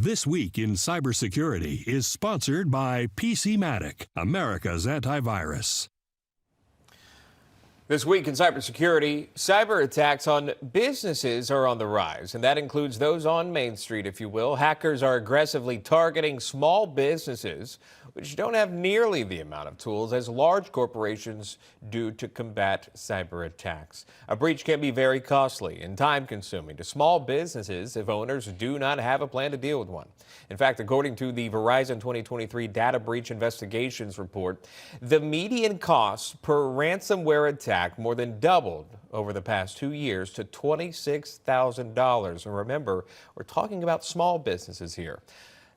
This Week in Cybersecurity is sponsored by PCmatic, America's antivirus. This week in cybersecurity, cyber attacks on businesses are on the rise, and that includes those on Main Street, if you will. Hackers are aggressively targeting small businesses, which don't have nearly the amount of tools as large corporations do to combat cyber attacks. A breach can be very costly and time-consuming to small businesses if owners do not have a plan to deal with one. In fact, according to the Verizon 2023 Data Breach Investigations report, the median cost per ransomware attack more than doubled over the past 2 years to $26,000. And remember, we're talking about small businesses here.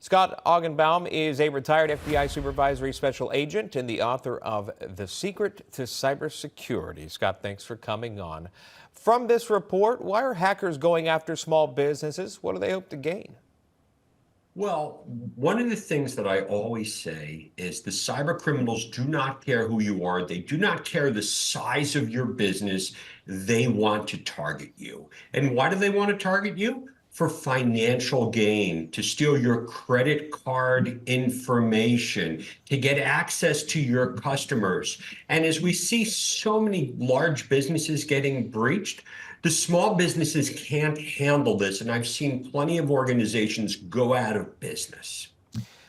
Scott Augenbaum is a retired FBI supervisory special agent and the author of The Secret to Cybersecurity. Scott, thanks for coming on. From this report, why are hackers going after small businesses? What do they hope to gain? Well, one of the things that I always say is the cyber criminals do not care who you are. They do not care the size of your business. They want to target you. And why do they want to target you? For financial gain, to steal your credit card information, to get access to your customers. And as we see so many large businesses getting breached, the small businesses can't handle this, and I've seen plenty of organizations go out of business.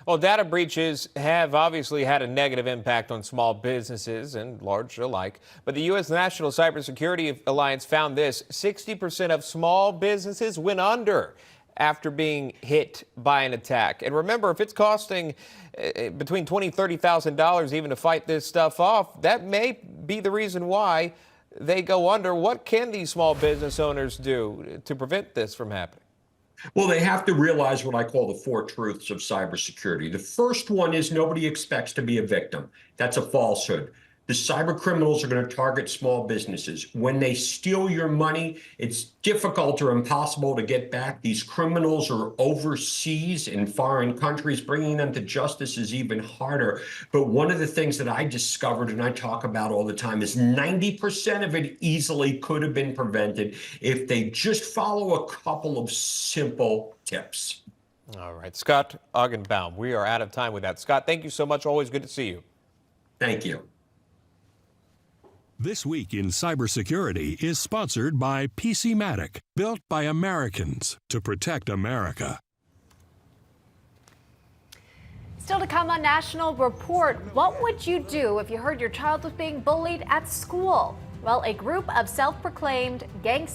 Well, data breaches have obviously had a negative impact on small businesses and large alike. But the U.S. National Cybersecurity Alliance found this: 60% of small businesses went under after being hit by an attack. And remember, if it's costing between $20,000 and $30,000 even to fight this stuff off, that may be the reason why they go under. What can these small business owners do to prevent this from happening? Well, they have to realize what I call the four truths of cybersecurity. The first one is nobody expects to be a victim. That's a falsehood. The cyber criminals are going to target small businesses. When they steal your money, it's difficult or impossible to get back. These criminals are overseas in foreign countries. Bringing them to justice is even harder. But one of the things that I discovered and I talk about all the time is 90% of it easily could have been prevented if they just follow a couple of simple tips. All right, Scott Augenbaum, we are out of time with that. Scott, thank you so much. Always good to see you. Thank you. This Week in Cybersecurity is sponsored by PCmatic, built by Americans to protect America. Still to come on National Report, what would you do if you heard your child was being bullied at school? Well, a group of self-proclaimed gangsters